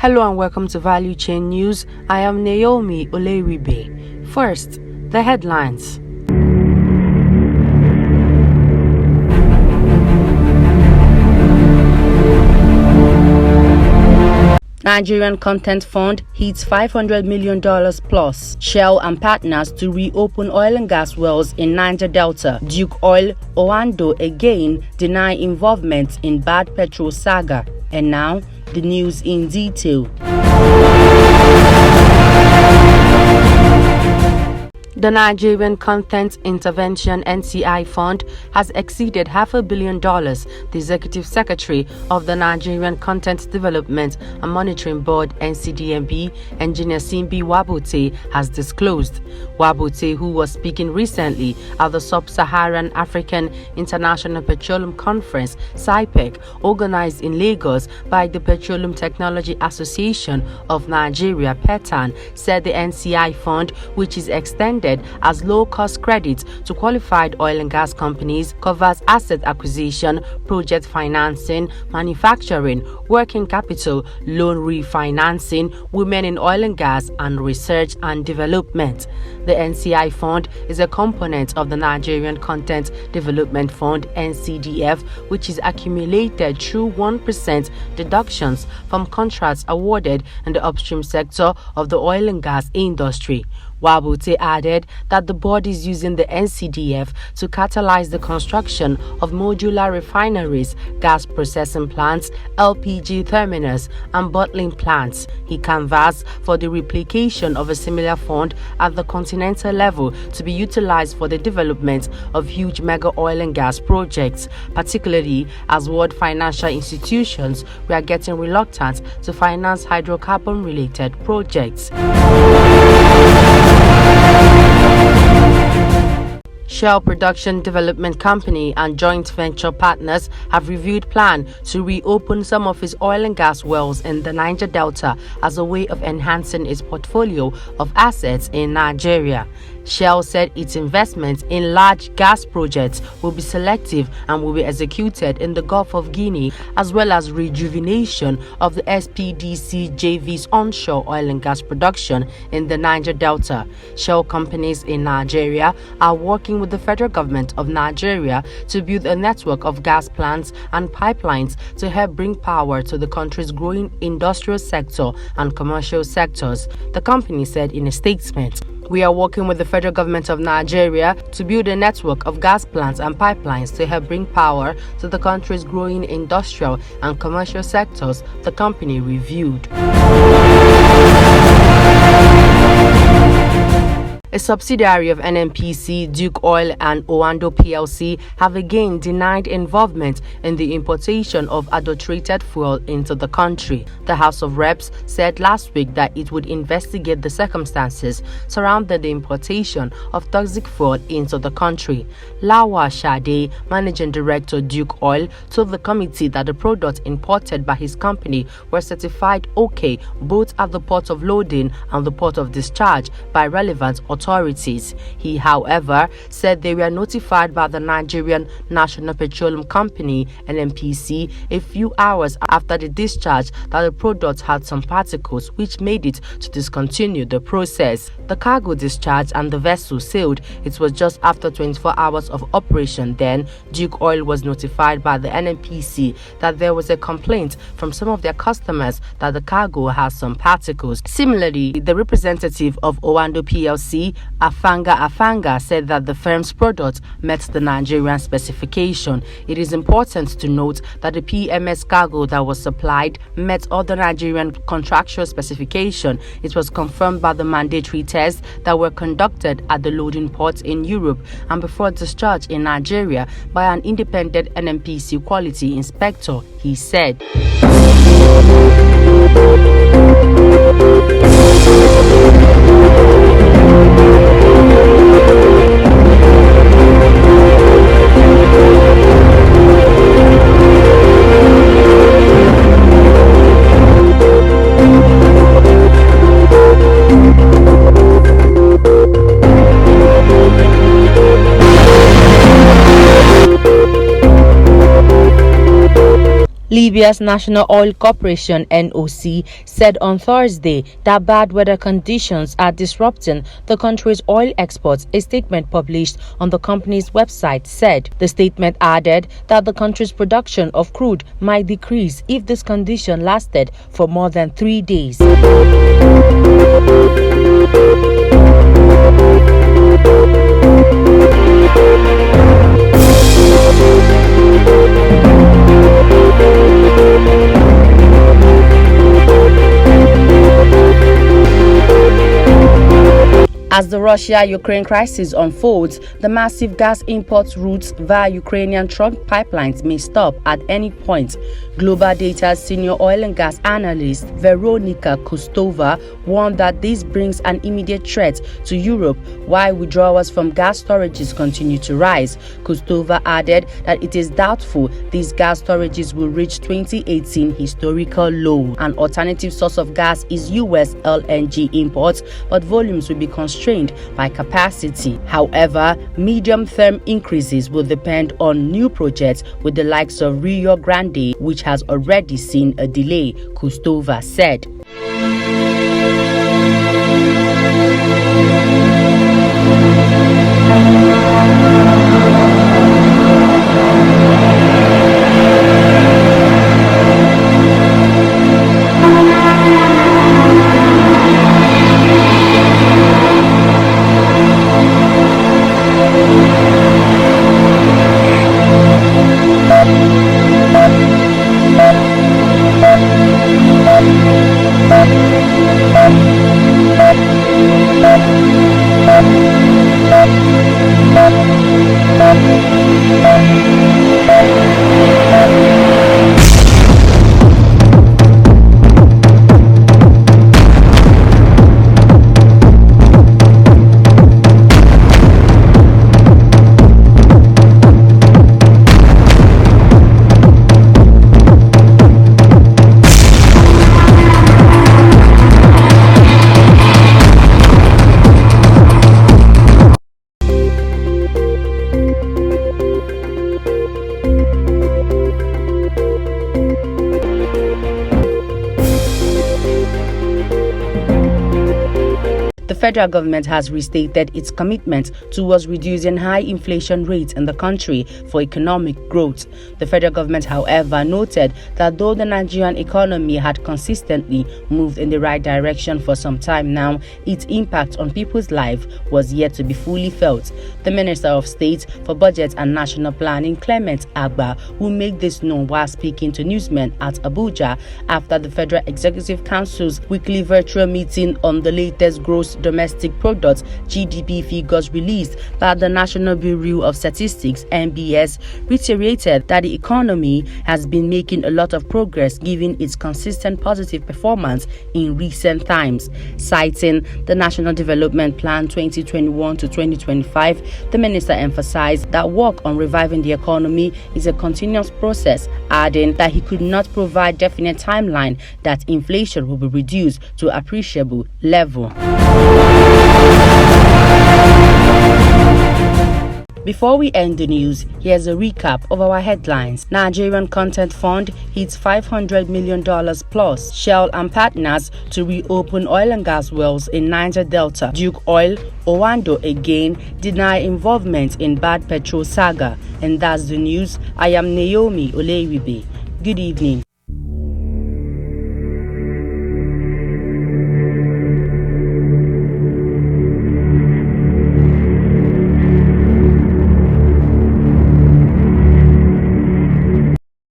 Hello and welcome to Valuechain News. I am Naomi Oleribe. First, the headlines. Nigerian Content Fund hits $500 million plus. Shell and partners to reopen oil and gas wells in Niger Delta. Duke Oil, Oando again deny involvement in bad petrol saga. And now, the news in detail. The Nigerian Content Intervention (NCI) Fund has exceeded $500 million, the Executive Secretary of the Nigerian Content Development and Monitoring Board (NCDMB), Engineer Simbi Wabote, has disclosed. Wabote, who was speaking recently at the Sub-Saharan African International Petroleum Conference (SIPEC), organized in Lagos by the Petroleum Technology Association of Nigeria (PETAN), said the NCI Fund, which is extended as low-cost credit to qualified oil and gas companies, covers asset acquisition, project financing, manufacturing, working capital, loan refinancing, women in oil and gas, and research and development. The NCI Fund is a component of the Nigerian Content Development Fund (NCDF), which is accumulated through 1% deductions from contracts awarded in the upstream sector of the oil and gas industry. Wabote added that the board is using the NCDF to catalyze the construction of modular refineries, gas processing plants, LPG terminals, and bottling plants. He canvassed for the replication of a similar fund at the continental level to be utilized for the development of huge mega oil and gas projects, particularly as world financial institutions were getting reluctant to finance hydrocarbon-related projects. Shell Production Development Company and joint venture partners have reviewed plan to reopen some of its oil and gas wells in the Niger Delta as a way of enhancing its portfolio of assets in Nigeria. Shell said its investments in large gas projects will be selective and will be executed in the Gulf of Guinea, as well as rejuvenation of the SPDC JV's onshore oil and gas production in the Niger Delta. Shell companies in Nigeria are working with the federal government of Nigeria to build a network of gas plants and pipelines to help bring power to the country's growing industrial sector and commercial sectors, the company said in a statement. We are working with the federal government of Nigeria to build a network of gas plants and pipelines to help bring power to the country's growing industrial and commercial sectors, the company reviewed. A subsidiary of NNPC, Duke Oil and Oando PLC have again denied involvement in the importation of adulterated fuel into the country. The House of Reps said last week that it would investigate the circumstances surrounding the importation of toxic fuel into the country. Lawa Shade, managing director Duke Oil, told the committee that the products imported by his company were certified OK both at the port of loading and the port of discharge by relevant authorities. He, however, said they were notified by the Nigerian National Petroleum Company (NNPC) a few hours after the discharge that the product had some particles which made it to discontinue the process. The cargo discharged and the vessel sailed. It was just after 24 hours of operation then Duke Oil was notified by the NNPC that there was a complaint from some of their customers that the cargo has some particles. Similarly, the representative of Oando PLC, Afanga, said that the firm's product met the Nigerian specification. It is important to note that the PMS cargo that was supplied met other Nigerian contractual specification. It was confirmed by the mandatory tests that were conducted at the loading ports in Europe and before discharge in Nigeria by an independent NNPC quality inspector, he said. Libya's National Oil Corporation (NOC) said on Thursday that bad weather conditions are disrupting the country's oil exports. A statement published on the company's website said. The statement added that the country's production of crude might decrease if this condition lasted for more than 3 days. As the Russia-Ukraine crisis unfolds, the massive gas import routes via Ukrainian trunk pipelines may stop at any point. Global Data's senior oil and gas analyst Veronika Kostova warned that this brings an immediate threat to Europe while withdrawals from gas storages continue to rise. Kostova added that it is doubtful these gas storages will reach 2018 historical low. An alternative source of gas is US LNG imports, but volumes will be constrained by capacity. However, medium-term increases will depend on new projects with the likes of Rio Grande, which has already seen a delay, Kostova said. The federal government has restated its commitment towards reducing high inflation rates in the country for economic growth. The federal government, however, noted that though the Nigerian economy had consistently moved in the right direction for some time now, its impact on people's life was yet to be fully felt. The Minister of State for Budget and National Planning, Clement Agba, who made this known while speaking to newsmen at Abuja after the Federal Executive Council's weekly virtual meeting on the latest gross domestic product (GDP) figures released by the National Bureau of Statistics (NBS), reiterated that the economy has been making a lot of progress given its consistent positive performance in recent times. Citing the National Development Plan 2021 to 2025, the minister emphasized that work on reviving the economy is a continuous process, adding that he could not provide definite timeline that inflation will be reduced to an appreciable level. Before we end the news, here's a recap of our headlines. Nigerian Content Fund hits $500 million plus. Shell and partners to reopen oil and gas wells in Niger Delta. Duke Oil, Owando again deny involvement in bad petrol saga. And that's the news. I am Naomi Olewibe. Good evening.